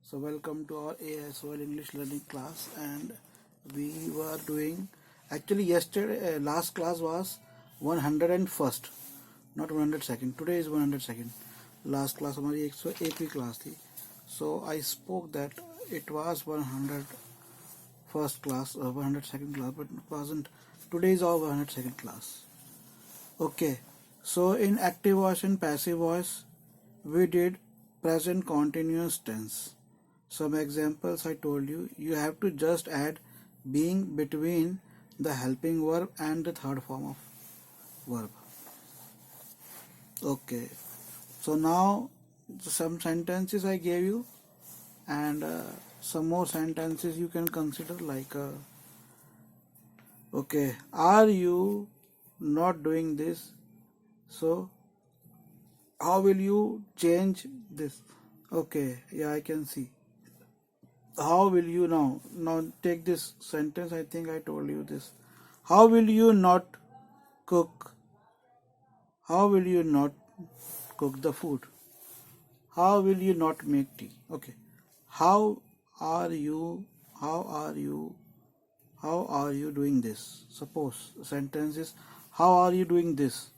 So welcome to our ASOL English learning class, and we were doing actually yesterday last class was 101st, not 102nd. Today is 102nd. Last class हमारी 101वीं class थी. So I spoke that it was 101st class or 102nd class, but it wasn't. Today is our 102nd class. Okay. So in active voice and passive voice we did present continuous tense. Some examples I told you. You have to just add being between the helping verb and the third form of verb. Okay. So now some sentences I gave you, and some more sentences you can consider, like okay, are you not doing this? So how will you change this? Okay, yeah, I can see. How will you now take this sentence? I think I told you this. How will you not cook? How will you not cook the food? How will you not make tea? Okay. How are you doing this? Suppose the sentence is how are you doing this?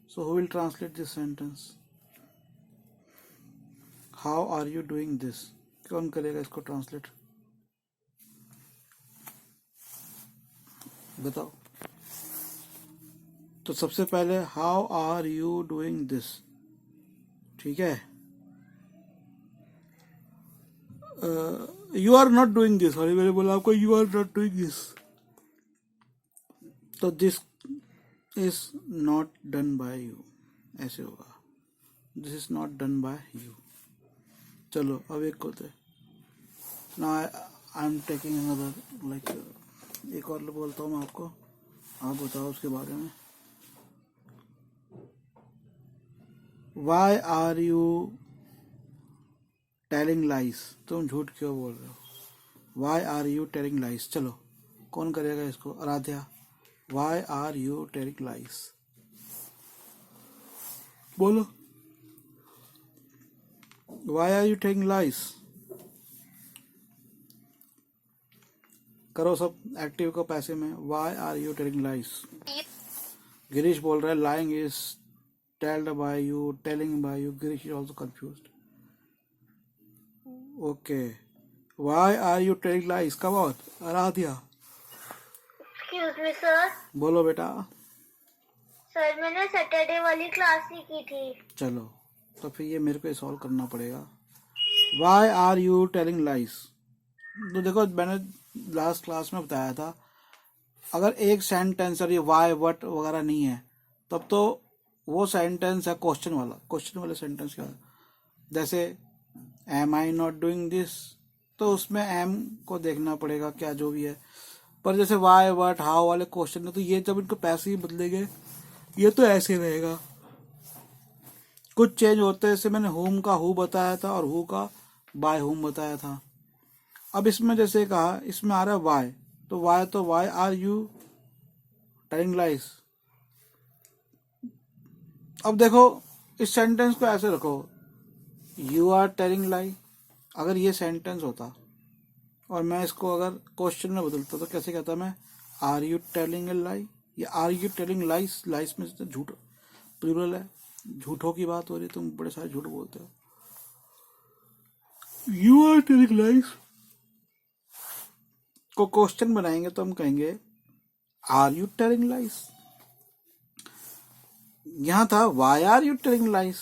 So who will translate this sentence? How are you doing this? कौन करेगा इसको translate? बताओ. तो सबसे पहले how are you doing this. ठीक है. You are not doing this. Sorry, मैंने बोला आपको you are not doing this. तो this is not done by you ऐसे होगा. This is not done by you. चलो अब एक होते. Now I am taking another, like एक और बोलता हूँ मैं आपको. आप बताओ उसके बारे में. Why are you telling lies? तुम झूठ क्यों बोल रहे हो? Why are you telling lies? चलो कौन करेगा इसको? Aaradhya. Why are you telling lies? बोलो. Why are you telling lies? करो सब एक्टिव को पैसे में. Why are you telling lies? Girish बोल रहा है lying is told by you, telling by you. Girish is also confused. Okay. Why are you telling lies? Come on, Aradhya. Excuse me, sir. बोलो बेटा. सर मैंने Saturday वाली class ही की थी. चलो तो फिर ये मेरे को सॉल्व करना पड़ेगा. Why are you telling lies? तो देखो मैंने लास्ट क्लास में बताया था, अगर एक सेंटेंस और ये वाई वट वगैरह नहीं है तब तो वो सेंटेंस है क्वेश्चन वाला. क्वेश्चन वाले सेंटेंस क्या है? जैसे am I not doing this, तो उसमें एम को देखना पड़ेगा क्या जो भी है. पर जैसे वाई वट हाउ वाले क्वेश्चन है, तो ये जब इनको पैसे ही बदलेंगे ये तो ऐसे रहेगा. कुछ चेंज होते हैं. जैसे मैंने होम का हु बताया था और हु का बाय होम बताया था. अब इसमें जैसे कहा, इसमें आ रहा है वाई, तो why are you telling lies. अब देखो इस सेंटेंस को ऐसे रखो, यू आर टेलिंग लाई. अगर ये सेंटेंस होता और मैं इसको अगर क्वेश्चन में बदलता तो कैसे कहता मैं? आर यू टेलिंग ए लाई या आर यू टेलिंग लाइस. लाइस में झूठ प्लूरल है, झूठों की बात हो रही है. तुम बड़े सारे झूठ बोलते हो. यू आर टेलिंग लाइस को क्वेश्चन बनाएंगे तो हम कहेंगे आर यू टेलिंग लाइस. यहां था वाई आर यू टेलिंग लाइस.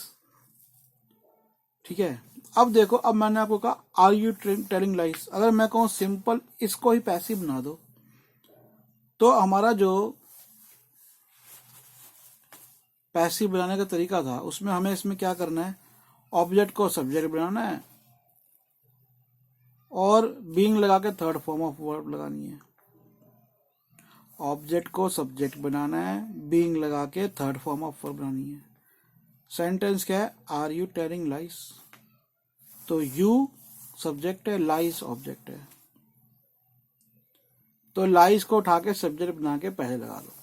ठीक है. अब देखो, अब मैंने आपको कहा आर यू टेलिंग लाइस. अगर मैं कहूं सिंपल इसको ही पैसिव बना दो, तो हमारा जो पैसिव बनाने का तरीका था उसमें हमें इसमें क्या करना है? ऑब्जेक्ट को सब्जेक्ट बनाना है और बीइंग लगा के थर्ड फॉर्म ऑफ वर्ब लगानी है. ऑब्जेक्ट को सब्जेक्ट बनाना है, बीइंग लगा के थर्ड फॉर्म ऑफ वर्ब बनानी है. सेंटेंस क्या है? आर यू टेलिंग लाइस. तो यू सब्जेक्ट है, लाइस ऑब्जेक्ट है. तो लाइस को उठा के सब्जेक्ट बना के पहले लगा लो.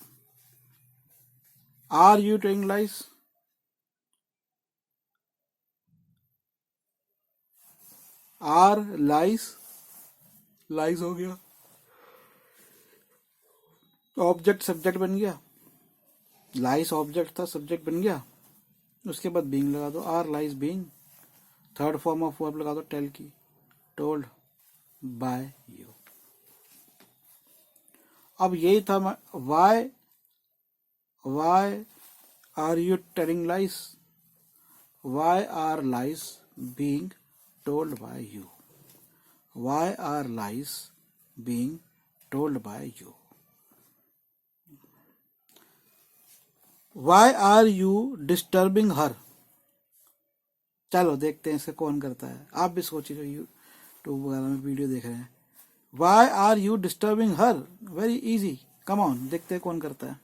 Are you telling lies. Are lies, lies हो गया, ऑब्जेक्ट सब्जेक्ट बन गया, लाइस ऑब्जेक्ट था सब्जेक्ट बन गया, उसके बाद बीइंग लगा दो, are lies being, third form of verb लगा दो टेल की, टोल्ड बाय यू। अब यही था why why are you telling lies, why are lies being told by you, why are lies being told by you, why are you disturbing her. चलो देखते हैं इसे कौन करता है, आप भी सोचिए जो यूट्यूब वगैरह में वीडियो देख रहे हैं। Why are you disturbing her, very easy, come on, देखते हैं कौन करता है,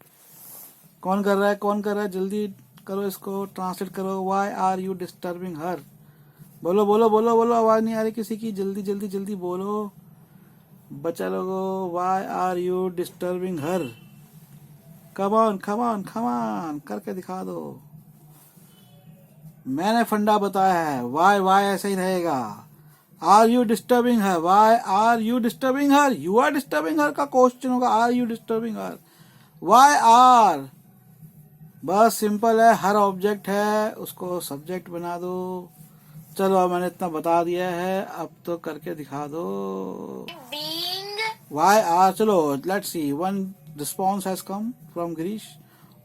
कौन कर रहा है, कौन कर रहा है, जल्दी करो इसको, ट्रांसलेट करो, वाई आर यू डिस्टर्बिंग हर, बोलो बोलो बोलो बोलो, आवाज नहीं आ रही किसी की, जल्दी जल्दी जल्दी बोलो बच्चा लोगो, why are you disturbing her, come on come on come on, करके दिखा दो। मैंने फंडा बताया है, वाई वाई ऐसे ही रहेगा, are you disturbing her, why are you disturbing her, you are disturbing her का क्वेश्चन होगा, are you disturbing her, why are बस सिंपल है, हर ऑब्जेक्ट है उसको सब्जेक्ट बना दो। चलो अब मैंने इतना बता दिया है, अब तो करके दिखा दो। बीइंग वाई आर, चलो let's see, one response has come from Girish.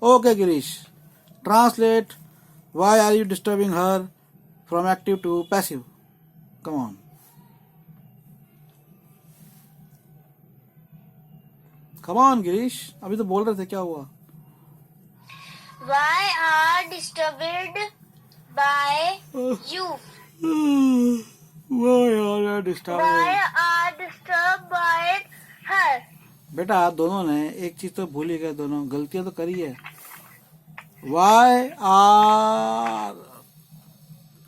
Okay Girish, translate why are you disturbing her from active to passive, come on, come on Girish, अभी तो बोल रहे थे, क्या हुआ? why are disturbed by you, why are disturb, why are disturbed by her, बेटा दोनों ने एक चीज तो भूल ही गए, दोनों गलतियां तो करी है। वाई आर,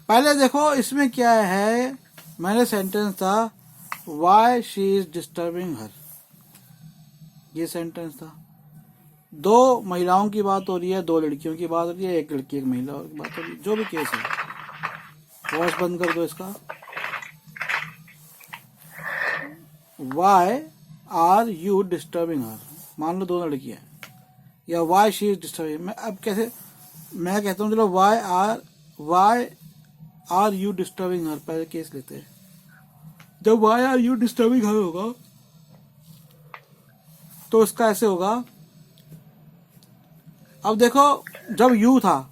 पहले देखो इसमें क्या है, मैंने सेंटेंस था वाई शी इज डिस्टर्बिंग हर, ये सेंटेंस था, दो महिलाओं की बात हो रही है, दो लड़कियों की बात हो रही है, एक लड़की एक महिला की बात हो रही है, जो भी केस है। वॉइस बंद कर दो इसका। वाई आर यू डिस्टर्बिंग हर, मान लो दोनों लड़कियां हैं, या वाई शी इज डिस्टर्बिंग, मैं अब कैसे, मैं कहता हूँ चलो वाई आर यू डिस्टर्बिंग हर, पहले केस लेते हैं। जब वाई आर यू डिस्टर्बिंग हर होगा तो इसका ऐसे होगा, अब देखो जब यू था,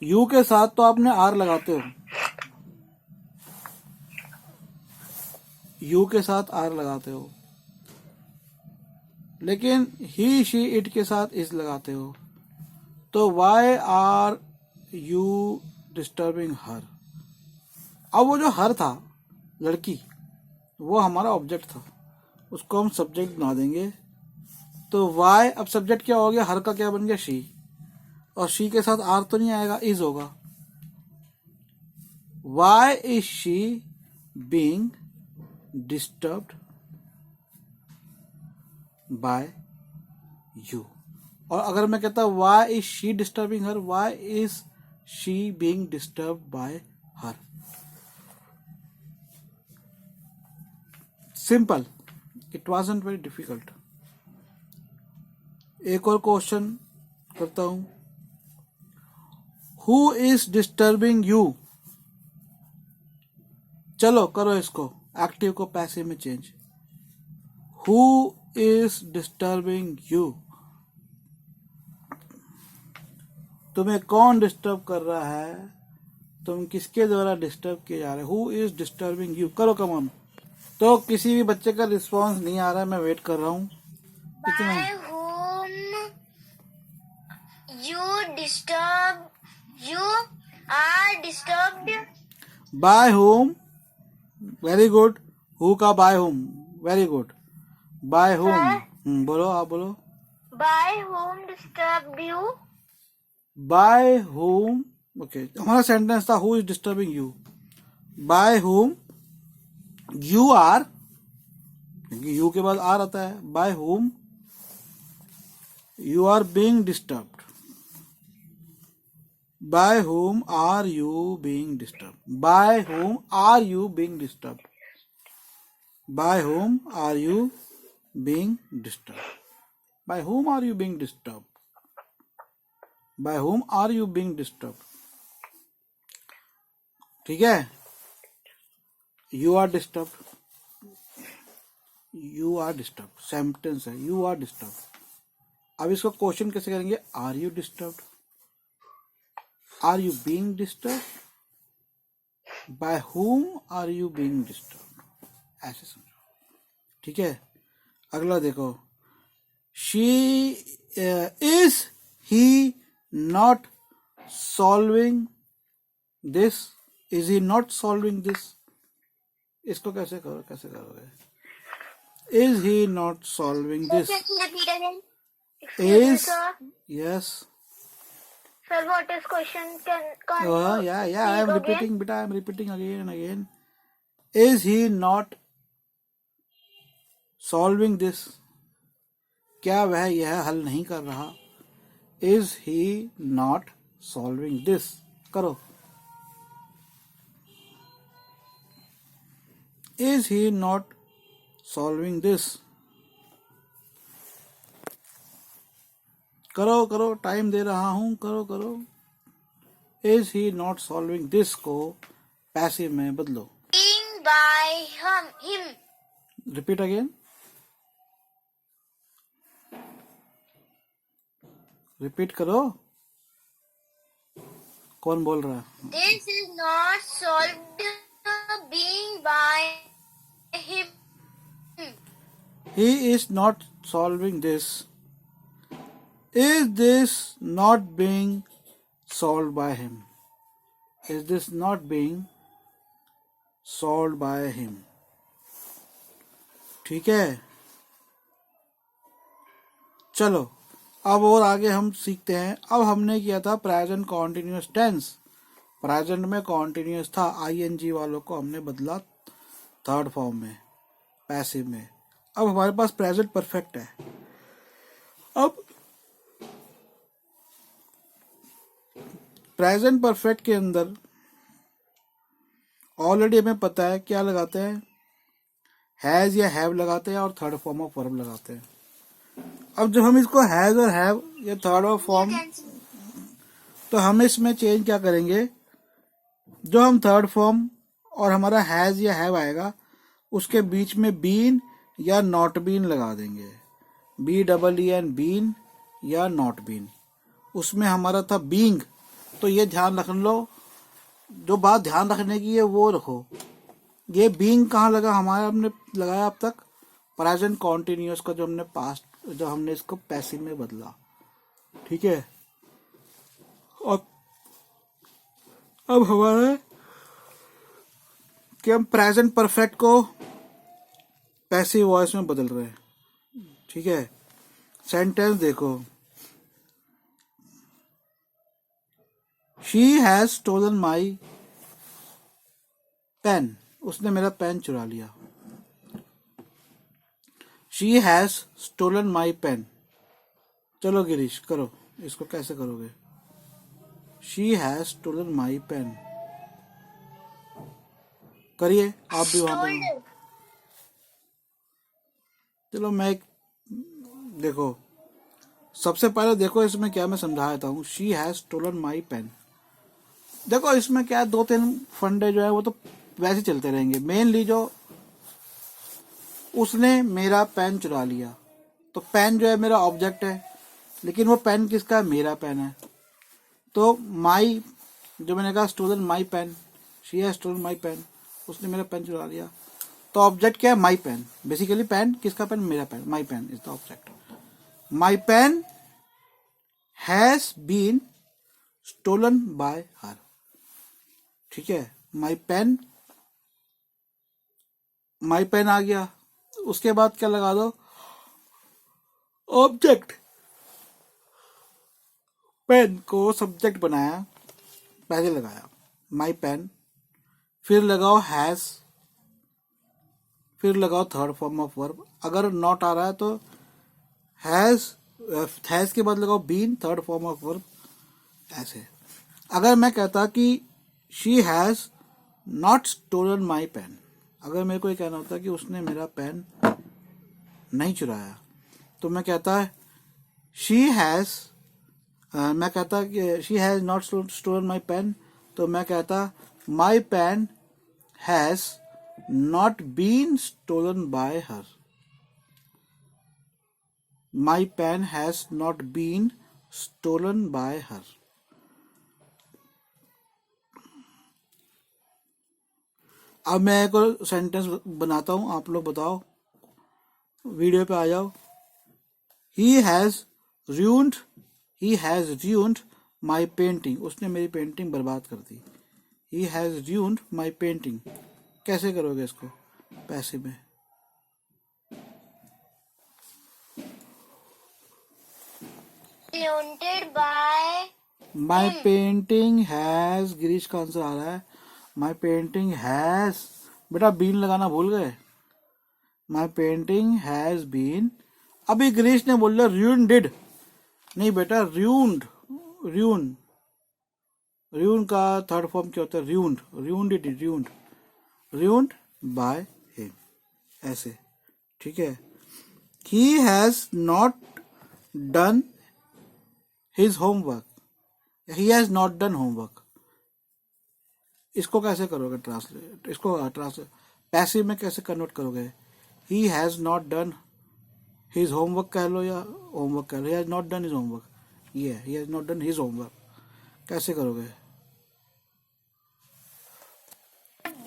यू के साथ तो आपने आर लगाते हो, यू के साथ आर लगाते हो, लेकिन ही शी इट के साथ इज लगाते हो, तो वाई आर यू डिस्टर्बिंग हर। अब वो जो हर था, लड़की, वो हमारा ऑब्जेक्ट था, उसको हम सब्जेक्ट बना देंगे, तो वाई, अब सब्जेक्ट क्या हो गया, हर का क्या बन गया, शी, और शी के साथ आर तो नहीं आएगा, इज होगा। Why is she being disturbed by you, और अगर मैं कहता why is she disturbing her, why is she being disturbed by her, simple, it wasn't very difficult. एक और क्वेश्चन करता हूं, हु इज डिस्टर्बिंग यू, चलो करो इसको, एक्टिव को पैसिव में change, who is disturbing you, तुम्हें कौन डिस्टर्ब कर रहा है, तुम किसके द्वारा डिस्टर्ब किए जा रहे हो, हु इज डिस्टर्बिंग यू, करो कम ऑन। तो किसी भी बच्चे का रिस्पांस नहीं आ रहा है, मैं वेट कर रहा हूँ इतना। by whom you disturb, you are disturbed, by whom, very good, who का by whom, very good, by whom, बोलो आप बोलो, by whom disturbed you, by whom, okay, हमारा सेंटेंस था who is disturbing you, by whom you are, क्योंकि you के बाद are आता है, by whom you are being disturbed, By whom are you being disturbed? By whom are you being disturbed? By whom are you being disturbed? By whom are you being disturbed? By whom are you being disturbed? ठीक है. You are disturbed. You are disturbed. Sentence है. You are disturbed. अब इसको question कैसे करेंगे? Are you disturbed? Are you being disturbed? By whom are you being disturbed? ऐसे समझो. ठीक है. अगला देखो. She is he not solving this? Is he not solving this? इसको कैसे करोगे? Is he not solving this? Can you repeat again? Excuse me, Is sir. yes. Sir, what is question? Can Yeah. I speak am again? repeating, beta. I am repeating again and again. Is he not solving this? क्या वह यह हल नहीं कर रहा? Is he not solving this? करो. Is he not solving this? करो. Time दे रहा हूं. करो. Is he not solving this को पैसिव में बदलो. Being by him. Repeat again. Repeat करो. कौन बोल रहा है? This is not solved being by him. He is not solving this. Is this not being solved by him? Is this not being solved by him? ठीक है. चलो अब और आगे हम सीखते हैं. अब हमने किया था प्रेजेंट कॉन्टिन्यूअस टेंस. प्रेजेंट में कॉन्टिन्यूअस था. आईएनजी वालों को हमने बदला थर्ड फॉर्म में, पैसिव में. अब हमारे पास प्रेजेंट परफेक्ट है. अब प्रेजेंट परफेक्ट के अंदर ऑलरेडी हमें पता है क्या लगाते हैं. हैज या हैव लगाते हैं और थर्ड फॉर्म ऑफ वर्ब लगाते हैं. अब जब हम इसको हैज और हैव या थर्ड ऑफ फॉर्म, तो हम इसमें चेंज क्या करेंगे? जो हम थर्ड फॉर्म और हमारा हैज या हैव आएगा उसके बीच में बीन या नॉट बीन लगा देंगे. BEEN बीन या नॉट बीन. उसमें हमारा था बीइंग. तो ये ध्यान रख लो. जो बात ध्यान रखने की है वो रखो. ये बीइंग कहाँ लगा हमारा? हमने लगाया अब तक प्रेजेंट कॉन्टिन्यूअस का, जो हमने पास्ट, जो हमने इसको पैसिव में बदला. ठीक है. और अब हमारा कि हम प्रेजेंट परफेक्ट को पैसिव वॉइस में बदल रहे हैं. ठीक है. सेंटेंस देखो. She has stolen my pen. उसने मेरा पेन चुरा लिया. She has stolen my pen. चलो गिरीश करो. इसको कैसे करोगे? She has stolen my pen. करिए आप भी वहां पर. चलो मैं देखो, सबसे पहले देखो इसमें क्या मैं समझा देता हूँ. She has stolen my pen. देखो इसमें क्या है, दो तीन फंडे जो है वो तो वैसे चलते रहेंगे. मेनली जो उसने मेरा पेन चुरा लिया, तो पेन जो है मेरा ऑब्जेक्ट है, लेकिन वो पेन किसका है? मेरा पेन है. तो माई, जो मैंने कहा stolen my pen, she has stolen my pen, उसने मेरा पेन चुरा लिया. तो ऑब्जेक्ट क्या है? My pen. बेसिकली पेन किसका पेन? मेरा pen. My pen is the object. My pen has been stolen by her. ठीक है. माई पेन आ गया. उसके बाद क्या लगा दो? ऑब्जेक्ट. पेन को सब्जेक्ट बनाया, पहले लगाया माई पेन, फिर लगाओ हैज, फिर लगाओ थर्ड फॉर्म ऑफ वर्ब. अगर नॉट आ रहा है तो हैज के बाद लगाओ been, third form of verb. ऐसे अगर मैं कहता कि she has not stolen my pen, अगर मेरे को ये कहना होता कि उसने मेरा पेन नहीं चुराया, तो मैं कहता है शी हैज, मैं कहता कि she has not stolen my pen, तो मैं कहता my pen has not been stolen by her, my pen has not been stolen by her. अब मैं एक और सेंटेंस बनाता हूं, आप लोग बताओ, वीडियो पे आ जाओ। He has ruined my painting, उसने मेरी पेंटिंग बर्बाद कर दी। He has ruined my painting, कैसे करोगे इसको पैसे में? Haunted by my painting has, गिरीश का आंसर आ रहा है, माई पेंटिंग हैज, बेटा बीन लगाना भूल गए, माई पेंटिंग हैज बीन, अभी गिरीश ने बोल दिया ruined, नहीं बेटा ruined, ruin का थर्ड फॉर्म क्या होता है? ruined by him, ऐसे, ठीक है। he has not done his homework, he has not done homework, इसको कैसे करोगे ट्रांसलेट, इसको ट्रांसलेट पैसिव में कैसे कन्वर्ट करोगे? he has not done his homework कह लो या homework कह लो, he has not done his homework, ये he has not done his homework, कैसे करोगे?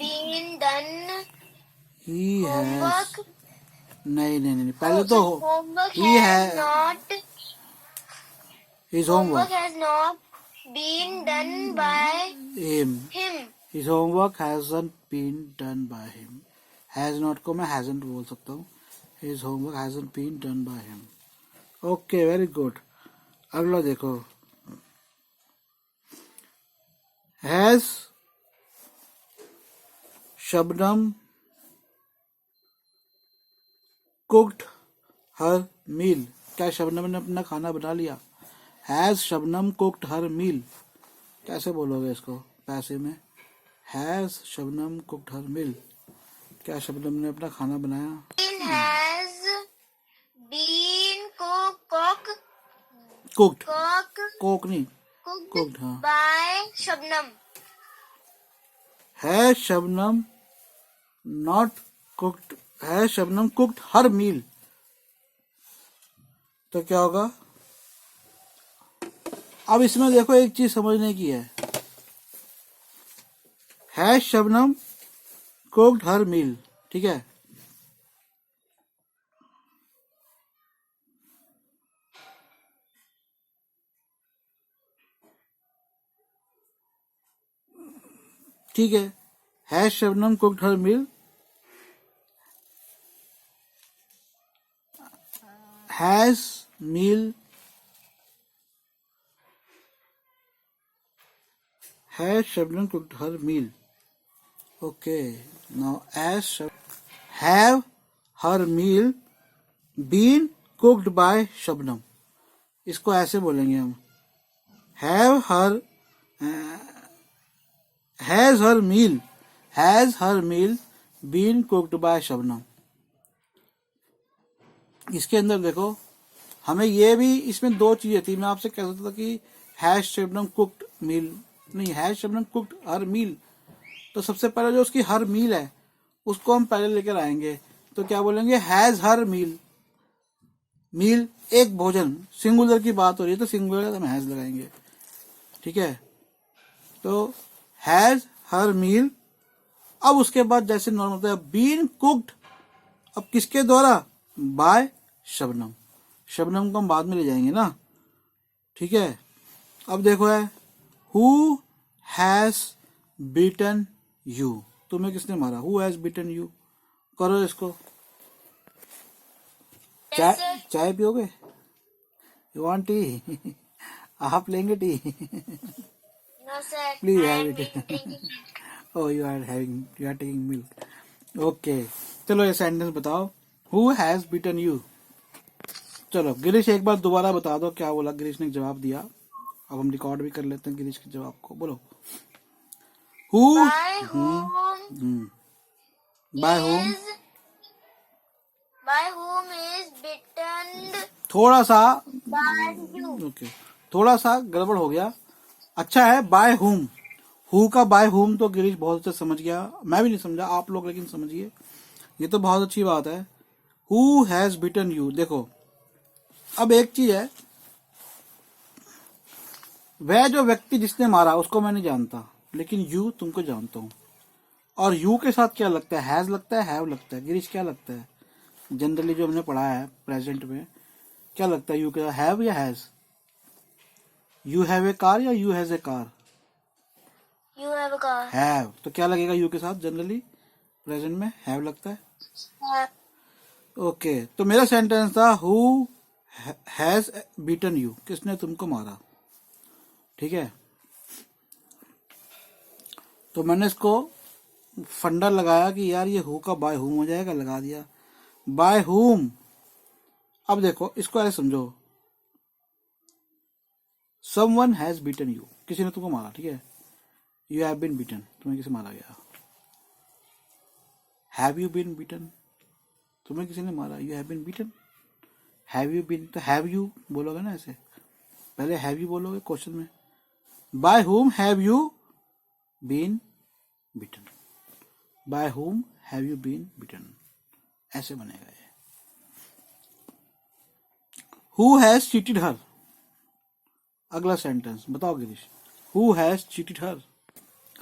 been done he has, homework. नहीं पहले तो Homework he has has not his homework homework has not been done by him, him. his homework hasn't been done by him, has not को मैं hasn't बोल सकता हूँ, his homework hasn't been done by him। Okay very good. अगला देखो, has Shabnam cooked her meal, क्या शबनम ने अपना खाना बना लिया? Has Shabnam cooked her meal, कैसे बोलोगे इसको पैसे में? Has Shabnam cooked her meal, क्या शबनम ने अपना खाना बनाया? Has been cooked, cooked coke नहीं, कुक्ड, हाँ। by Shabnam. Has Shabnam not cooked, has Shabnam cooked her meal, तो क्या होगा? अब इसमें देखो एक चीज समझने की है शबनम कुक्ड हर मील, ठीक है। ठीक है Shabnam cooked her meal, has meal, has Shabnam cooked her meal, okay. Now as have her meal been cooked by Shabnam, इसको ऐसे बोलेंगे हम, have her, has her meal been cooked by Shabnam. इसके अंदर देखो, हमें ये भी, इसमें दो चीजें थी, मैं आपसे कह सकता था कि हैज शबनम कुक्ड मील, नहीं, has Shabnam cooked her meal, तो सबसे पहले जो उसकी हर मील है उसको हम पहले लेकर आएंगे, तो क्या बोलेंगे? हैज हर मील, मील एक भोजन, सिंगुलर की बात हो रही है तो सिंगुलर हम हैज लगाएंगे, ठीक है। तो हैज हर मील, अब उसके बाद जैसे नॉर्मल होता है बीन कुक्ड, अब किसके द्वारा? बाय शबनम, शबनम को हम बाद में ले जाएंगे ना, ठीक है। अब देखो है हु हैज बीटन यू, तुम्हें किसने मारा? हु हैज बीटन यू, करो इसको। चाय पियोगे? You want T? आप लेंगे T? No, sir. Please I have am it. drinking. Oh, you are taking milk. Okay. चलो ये सेंटेंस बताओ, Who has beaten you? चलो गिरीश एक बार दोबारा बता दो क्या बोला गिरीश ने जवाब दिया। अब हम रिकॉर्ड भी कर लेते हैं गिरीश के जवाब को। बोलो। Who by whom is bitten थोड़ा सा by you. ओके, थोड़ा सा गड़बड़ हो गया। अच्छा है बाय हुम, हु का बाय हुम तो गिरीश बहुत अच्छे समझ गया, मैं भी नहीं समझा, आप लोग लेकिन समझिए, ये तो बहुत अच्छी बात है। Who has beaten you. देखो अब एक चीज है, वह जो व्यक्ति जिसने मारा उसको मैं नहीं जानता, लेकिन यू तुमको जानता हूं। और यू के साथ क्या लगता है? हैज लगता है, हैव लगता है। गिरीश क्या लगता है जनरली जो हमने पढ़ा है प्रेजेंट में, क्या लगता है यू के साथ, हैव या has? You have a car या you has a car? You have a car. Have, तो क्या लगेगा यू के साथ जनरली प्रेजेंट में? हैव लगता है। Have. ओके, तो मेरा सेंटेंस था हु हैज बीटन यू, किसने तुमको मारा। ठीक है, तो मैंने इसको फंडा लगाया कि यार ये हु का बाय हुम हो जाएगा, लगा दिया बाय हुम। अब देखो इसको ऐसे समझो, समवन हैज बीटन यू, किसी ने तुमको मारा, ठीक है, यू हैव बीन बीटन, तुम्हें किसी मारा गया। हैव यू बीन बीटन, तुम्हें किसी ने मारा, you have been beaten. Have you been, तो हैव यू बोलोगे ना ऐसे, पहले हैव यू बोलोगे क्वेश्चन में। By whom have you been beaten, by whom have you been beaten, ऐसे बनेगा ये। हु हैज चीटेड हर, अगला सेंटेंस बताओ Girish. Who has cheated her,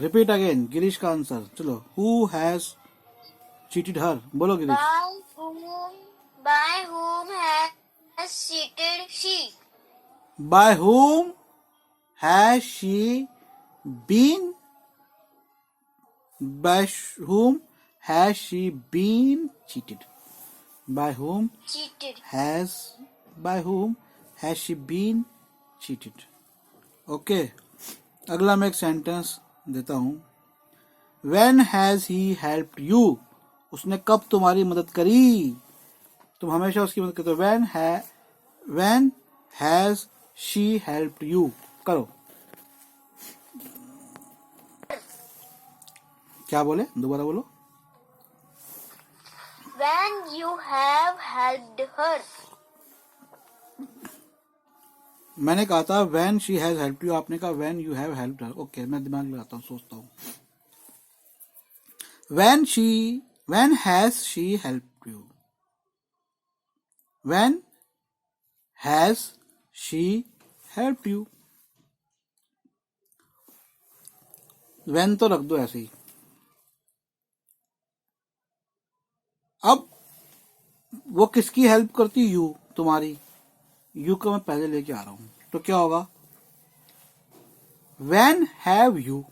repeat again Girish का आंसर। चलो, हु हैज चीटेड हर, बोलो Girish. By whom has cheated she? By whom has she been, by whom has she been cheated, by whom Cheated. Has, by whom has she been cheated. Okay, अगला मैं एक sentence देता हूं। When has he helped you, उसने कब तुम्हारी मदद करी? तुम हमेशा उसकी मदद करते हो। when has she helped you, करो। क्या बोले, दोबारा बोलो। When you have helped her. मैंने कहा था when she has helped you, आपने कहा when you have helped her। Okay, मैं दिमाग लगाता हूँ, सोचता हूँ। when has she helped you, when has she helped you, when तो रख दो ऐसे ही। अब वो किसकी हेल्प करती? यू, तुम्हारी। यू को मैं पहले लेके आ रहा हूं, तो क्या होगा? when have you,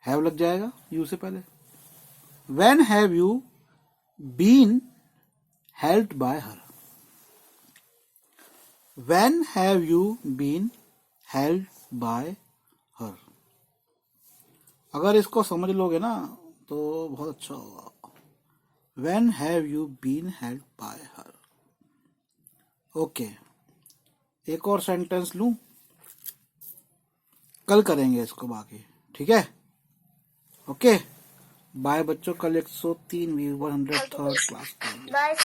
हैव लग जाएगा यू से पहले। when have you been helped by her, when have you been helped by her। अगर इसको समझ लोगे ना तो बहुत अच्छा होगा। when have you been helped by her। Okay, एक और सेंटेंस लूं, कल करेंगे इसको बाकी, ठीक है। ओके बाय बच्चों, कल 103 103rd क्लास करेंगे। Bye.